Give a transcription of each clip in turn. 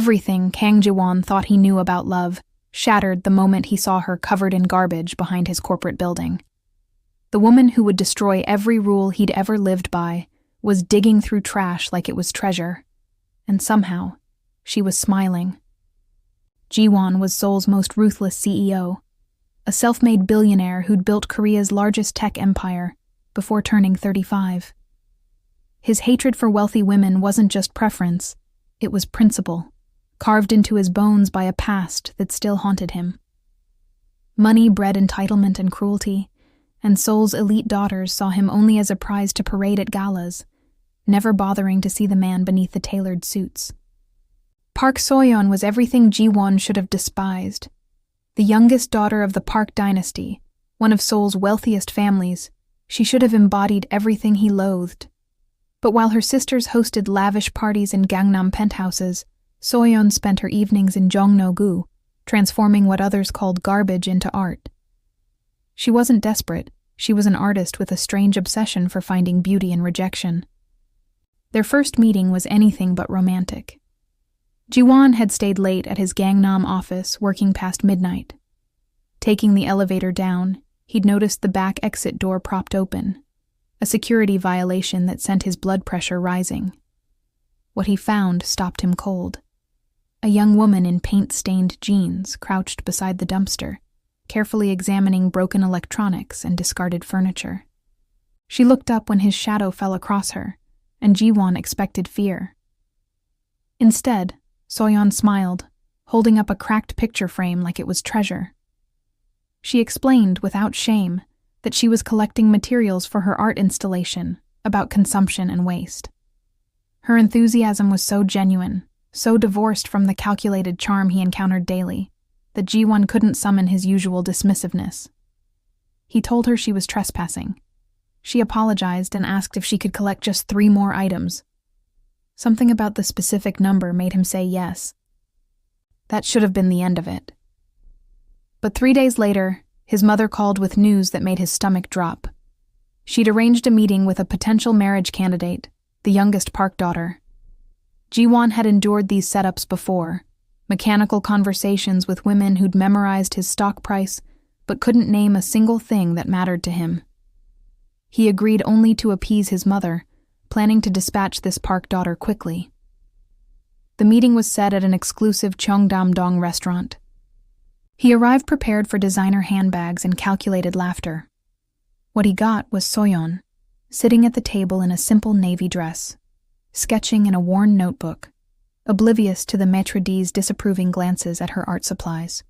Everything Kang Ji-won thought he knew about love shattered the moment he saw her covered in garbage behind his corporate building. The woman who would destroy every rule he'd ever lived by was digging through trash like it was treasure. And somehow, she was smiling. Ji-won was Seoul's most ruthless CEO, a self-made billionaire who'd built Korea's largest tech empire before turning 35. His hatred for wealthy women wasn't just preference, it was principle, carved into his bones by a past that still haunted him. Money bred entitlement and cruelty, and Seoul's elite daughters saw him only as a prize to parade at galas, never bothering to see the man beneath the tailored suits. Park Seo-yeon was everything Ji-won should have despised. The youngest daughter of the Park dynasty, one of Seoul's wealthiest families, she should have embodied everything he loathed. But while her sisters hosted lavish parties in Gangnam penthouses, Seo-yeon spent her evenings in Jongno-gu, transforming what others called garbage into art. She wasn't desperate, she was an artist with a strange obsession for finding beauty in rejection. Their first meeting was anything but romantic. Ji-won had stayed late at his Gangnam office, working past midnight. Taking the elevator down, he'd noticed the back exit door propped open, a security violation that sent his blood pressure rising. What he found stopped him cold. A young woman in paint-stained jeans crouched beside the dumpster, carefully examining broken electronics and discarded furniture. She looked up when his shadow fell across her, and Ji-won expected fear. Instead, Seo-yeon smiled, holding up a cracked picture frame like it was treasure. She explained, without shame, that she was collecting materials for her art installation about consumption and waste. Her enthusiasm was so genuine, so divorced from the calculated charm he encountered daily, that Ji-won couldn't summon his usual dismissiveness. He told her she was trespassing. She apologized and asked if she could collect just 3 more items. Something about the specific number made him say yes. That should have been the end of it. But 3 days later, his mother called with news that made his stomach drop. She'd arranged a meeting with a potential marriage candidate, the youngest Park daughter. Ji-won had endured these setups before, mechanical conversations with women who'd memorized his stock price but couldn't name a single thing that mattered to him. He agreed only to appease his mother, planning to dispatch this Park daughter quickly. The meeting was set at an exclusive Cheongdam-dong restaurant. He arrived prepared for designer handbags and calculated laughter. What he got was Seo-yeon, sitting at the table in a simple navy dress, sketching in a worn notebook, oblivious to the maître d's disapproving glances at her art supplies.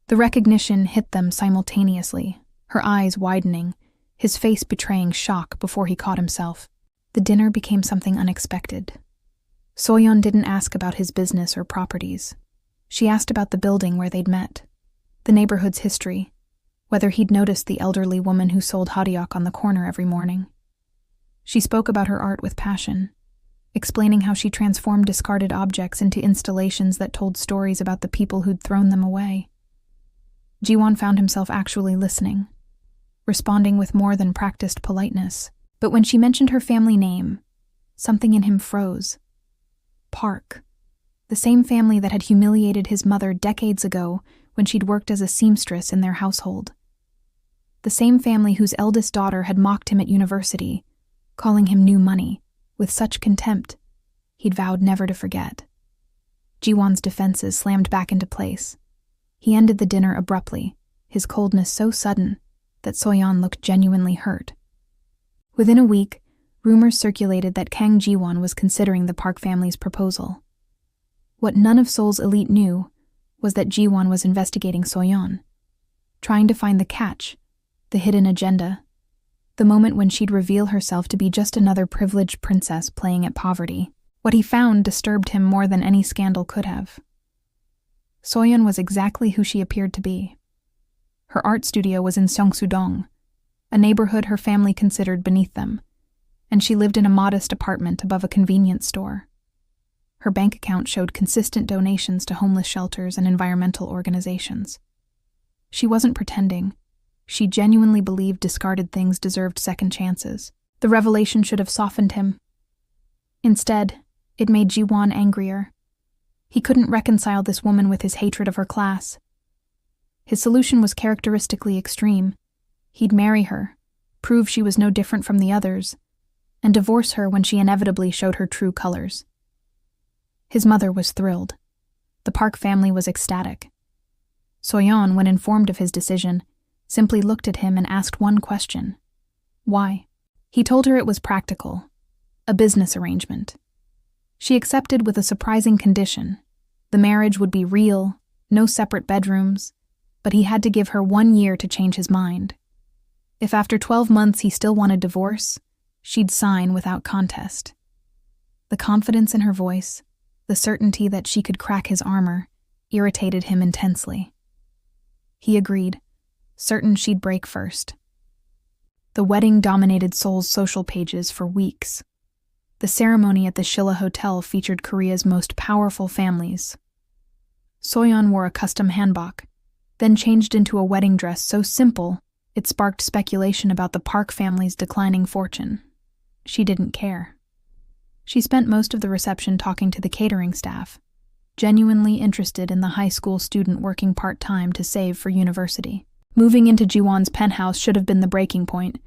The recognition hit them simultaneously, her eyes widening, his face betraying shock before he caught himself. The dinner became something unexpected. Seo-yeon didn't ask about his business or properties. She asked about the building where they'd met, the neighborhood's history, whether he'd noticed the elderly woman who sold hariok on the corner every morning. She spoke about her art with passion, explaining how she transformed discarded objects into installations that told stories about the people who'd thrown them away. Ji-won found himself actually listening, responding with more than practiced politeness. But when she mentioned her family name, something in him froze. Park. The same family that had humiliated his mother decades ago when she'd worked as a seamstress in their household. The same family whose eldest daughter had mocked him at university, calling him new money, with such contempt he'd vowed never to forget. Ji-won's defenses slammed back into place. He ended the dinner abruptly, his coldness so sudden that Seo-yeon looked genuinely hurt. Within a week, rumors circulated that Kang Ji-won was considering the Park family's proposal. What none of Seoul's elite knew was that Ji-won was investigating Seo-yeon, trying to find the catch, the hidden agenda, the moment when she'd reveal herself to be just another privileged princess playing at poverty. What he found disturbed him more than any scandal could have. Seo-yeon was exactly who she appeared to be. Her art studio was in Seongsu-dong, a neighborhood her family considered beneath them, and she lived in a modest apartment above a convenience store. Her bank account showed consistent donations to homeless shelters and environmental organizations. She wasn't pretending. She genuinely believed discarded things deserved second chances. The revelation should have softened him. Instead, it made Ji-won angrier. He couldn't reconcile this woman with his hatred of her class. His solution was characteristically extreme. He'd marry her, prove she was no different from the others, and divorce her when she inevitably showed her true colors. His mother was thrilled. The Park family was ecstatic. Soyeon, when informed of his decision, simply looked at him and asked one question. Why? He told her it was practical, a business arrangement. She accepted with a surprising condition. The marriage would be real, no separate bedrooms, but he had to give her 1 year to change his mind. If after 12 months he still wanted divorce, she'd sign without contest. The confidence in her voice, the certainty that she could crack his armor, irritated him intensely. He agreed, certain she'd break first. The wedding dominated Seoul's social pages for weeks. The ceremony at the Shilla Hotel featured Korea's most powerful families. Soyeon wore a custom hanbok, then changed into a wedding dress so simple it sparked speculation about the Park family's declining fortune. She didn't care. She spent most of the reception talking to the catering staff, genuinely interested in the high school student working part-time to save for university. Moving into Jiwon's penthouse should have been the breaking point.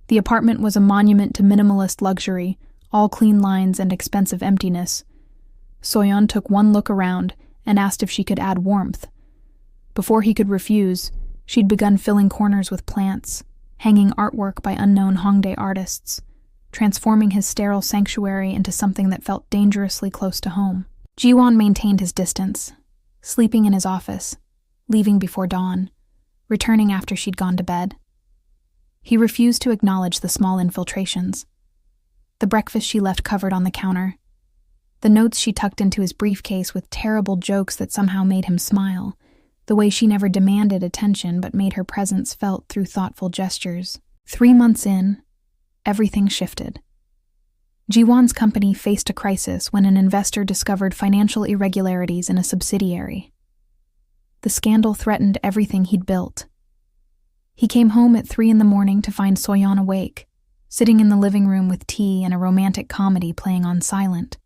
The apartment was a monument to minimalist luxury, all clean lines and expensive emptiness. Soyeon took one look around and asked if she could add warmth. Before he could refuse, she'd begun filling corners with plants, hanging artwork by unknown Hongdae artists, transforming his sterile sanctuary into something that felt dangerously close to home. Jiwon maintained his distance, sleeping in his office, leaving before dawn, returning after she'd gone to bed. He refused to acknowledge the small infiltrations. The breakfast she left covered on the counter, the notes she tucked into his briefcase with terrible jokes that somehow made him smile, the way she never demanded attention but made her presence felt through thoughtful gestures. 3 months in, everything shifted. Jiwon's company faced a crisis when an investor discovered financial irregularities in a subsidiary. The scandal threatened everything he'd built. He came home at 3 a.m. to find Soyeon awake, sitting in the living room with tea and a romantic comedy playing on silent.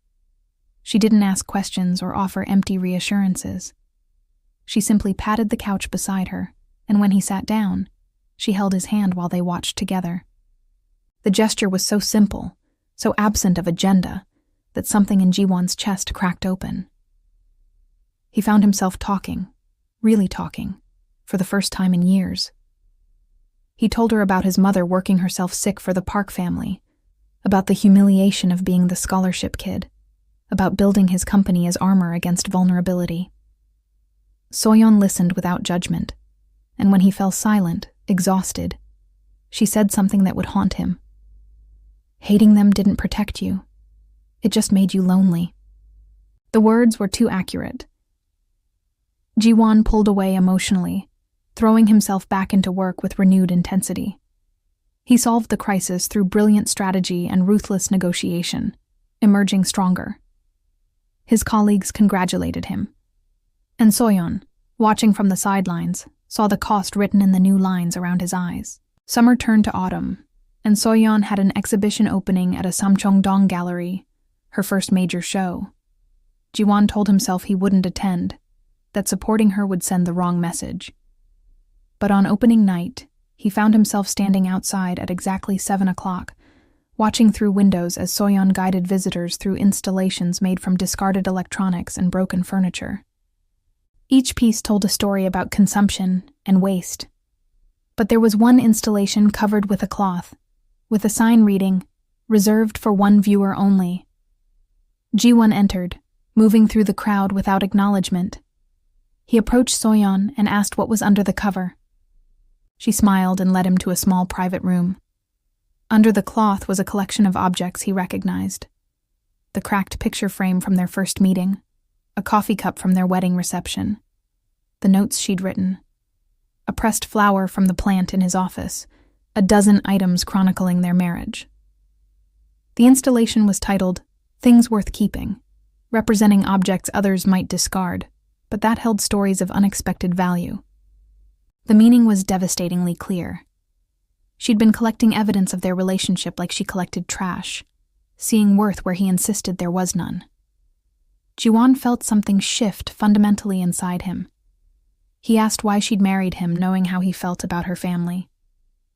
She didn't ask questions or offer empty reassurances. She simply patted the couch beside her, and when he sat down, she held his hand while they watched together. The gesture was so simple, so absent of agenda, that something in Jiwon's chest cracked open. He found himself talking, really talking, for the first time in years. He told her about his mother working herself sick for the Park family, about the humiliation of being the scholarship kid, about building his company as armor against vulnerability. Soyeon listened without judgment, and when he fell silent, exhausted, she said something that would haunt him. Hating them didn't protect you. It just made you lonely. The words were too accurate. Jiwon pulled away emotionally, throwing himself back into work with renewed intensity. He solved the crisis through brilliant strategy and ruthless negotiation, emerging stronger. His colleagues congratulated him. And Soyeon, watching from the sidelines, saw the cost written in the new lines around his eyes. Summer turned to autumn, and Soyeon had an exhibition opening at a Samcheong-dong gallery, her first major show. Jiwon told himself he wouldn't attend, that supporting her would send the wrong message. But on opening night, he found himself standing outside at exactly 7 o'clock, watching through windows as Soyeon guided visitors through installations made from discarded electronics and broken furniture. Each piece told a story about consumption and waste. But there was one installation covered with a cloth, with a sign reading, "Reserved for one viewer only." Jiwon entered, moving through the crowd without acknowledgement. He approached Soyeon and asked what was under the cover. She smiled and led him to a small private room. Under the cloth was a collection of objects he recognized. The cracked picture frame from their first meeting, a coffee cup from their wedding reception, the notes she'd written, a pressed flower from the plant in his office, a dozen items chronicling their marriage. The installation was titled "Things Worth Keeping," representing objects others might discard, but that held stories of unexpected value. The meaning was devastatingly clear. She'd been collecting evidence of their relationship like she collected trash, seeing worth where he insisted there was none. Ji-won felt something shift fundamentally inside him. He asked why she'd married him, knowing how he felt about her family.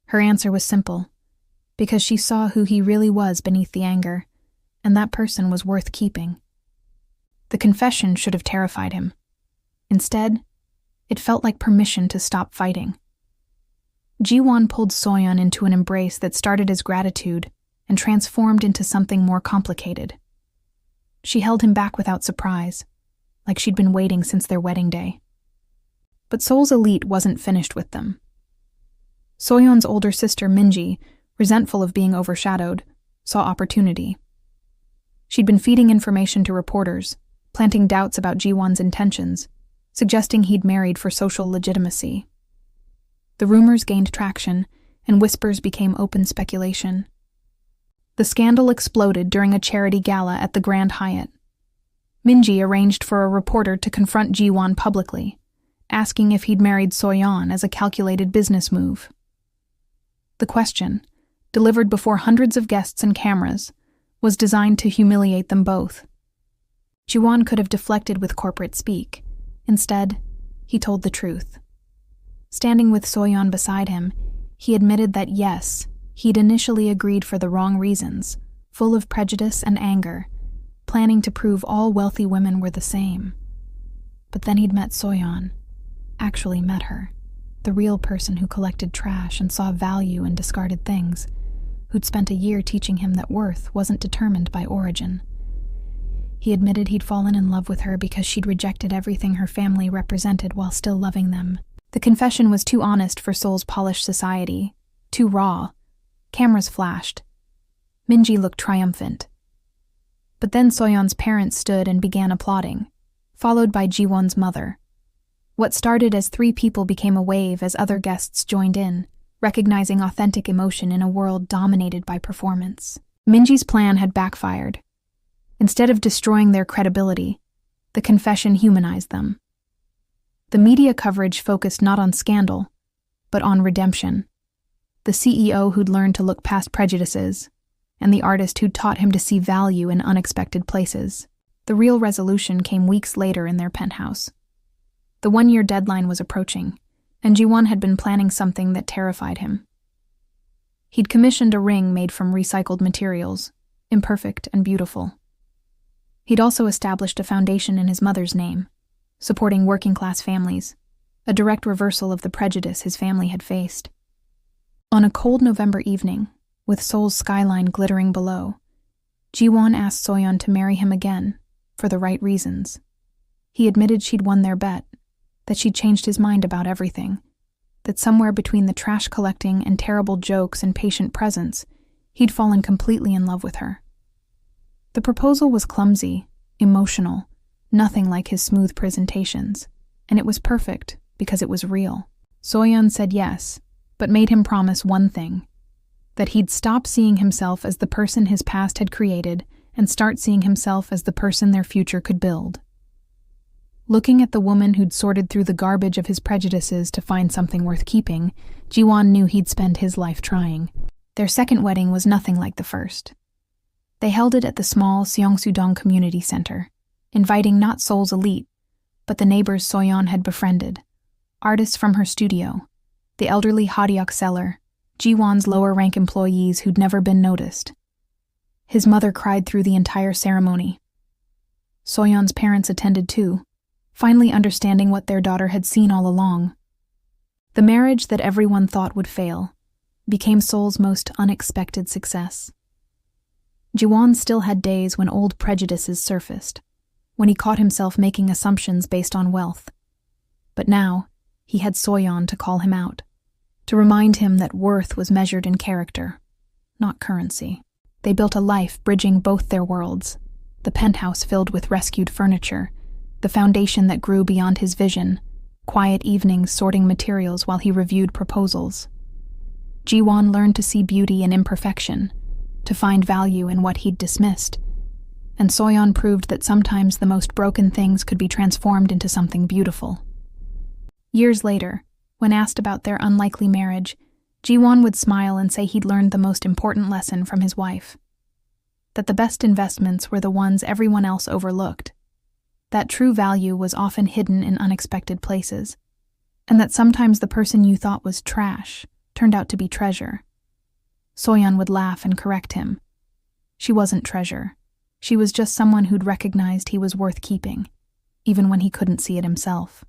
Her answer was simple, because she saw who he really was beneath the anger, and that person was worth keeping. The confession should have terrified him. Instead, it felt like permission to stop fighting. Ji-won pulled Soyeon into an embrace that started as gratitude and transformed into something more complicated. She held him back without surprise, like she'd been waiting since their wedding day. But Seoul's elite wasn't finished with them. Soyeon's older sister Minji, resentful of being overshadowed, saw opportunity. She'd been feeding information to reporters, planting doubts about Ji-won's intentions, suggesting he'd married for social legitimacy. The rumors gained traction, and whispers became open speculation. The scandal exploded during a charity gala at the Grand Hyatt. Minji arranged for a reporter to confront Ji-won publicly, asking if he'd married Soyeon as a calculated business move. The question, delivered before hundreds of guests and cameras, was designed to humiliate them both. Ji-won could have deflected with corporate speak. Instead, he told the truth. Standing with Soyeon beside him, he admitted that yes, he'd initially agreed for the wrong reasons, full of prejudice and anger, planning to prove all wealthy women were the same. But then he'd met Soyeon, actually met her, the real person who collected trash and saw value in discarded things, who'd spent a year teaching him that worth wasn't determined by origin. He admitted he'd fallen in love with her because she'd rejected everything her family represented while still loving them. The confession was too honest for Seoul's polished society, too raw. Cameras flashed. Minji looked triumphant. But then Soyeon's parents stood and began applauding, followed by Ji-won's mother. What started as 3 people became a wave as other guests joined in, recognizing authentic emotion in a world dominated by performance. Minji's plan had backfired. Instead of destroying their credibility, the confession humanized them. The media coverage focused not on scandal, but on redemption. The CEO who'd learned to look past prejudices, and the artist who'd taught him to see value in unexpected places. The real resolution came weeks later in their penthouse. The 1-year deadline was approaching, and Ji-won had been planning something that terrified him. He'd commissioned a ring made from recycled materials, imperfect and beautiful. He'd also established a foundation in his mother's name, supporting working-class families, a direct reversal of the prejudice his family had faced. On a cold November evening, with Seoul's skyline glittering below, Ji-won asked Soyeon to marry him again, for the right reasons. He admitted she'd won their bet, that she'd changed his mind about everything, that somewhere between the trash collecting and terrible jokes and patient presence, he'd fallen completely in love with her. The proposal was clumsy, emotional, nothing like his smooth presentations, and it was perfect because it was real. Soyeon said yes, but made him promise one thing, that he'd stop seeing himself as the person his past had created and start seeing himself as the person their future could build. Looking at the woman who'd sorted through the garbage of his prejudices to find something worth keeping, Ji-won knew he'd spend his life trying. Their second wedding was nothing like the first. They held it at the small Seongsudong Community Center, inviting not Seoul's elite, but the neighbors Soyeon had befriended, artists from her studio, the elderly hotdog seller, Ji-won's lower-rank employees who'd never been noticed. His mother cried through the entire ceremony. Soyeon's parents attended too, finally understanding what their daughter had seen all along. The marriage that everyone thought would fail became Seoul's most unexpected success. Ji-won still had days when old prejudices surfaced, when he caught himself making assumptions based on wealth. But now, he had Soyeon to call him out, to remind him that worth was measured in character, not currency. They built a life bridging both their worlds, the penthouse filled with rescued furniture, the foundation that grew beyond his vision, quiet evenings sorting materials while he reviewed proposals. Ji-won learned to see beauty in imperfection, to find value in what he'd dismissed, and Soyeon proved that sometimes the most broken things could be transformed into something beautiful. Years later, when asked about their unlikely marriage, Ji-won would smile and say he'd learned the most important lesson from his wife, that the best investments were the ones everyone else overlooked, that true value was often hidden in unexpected places, and that sometimes the person you thought was trash turned out to be treasure. Soyeon would laugh and correct him. She wasn't treasure. She was just someone who'd recognized he was worth keeping, even when he couldn't see it himself.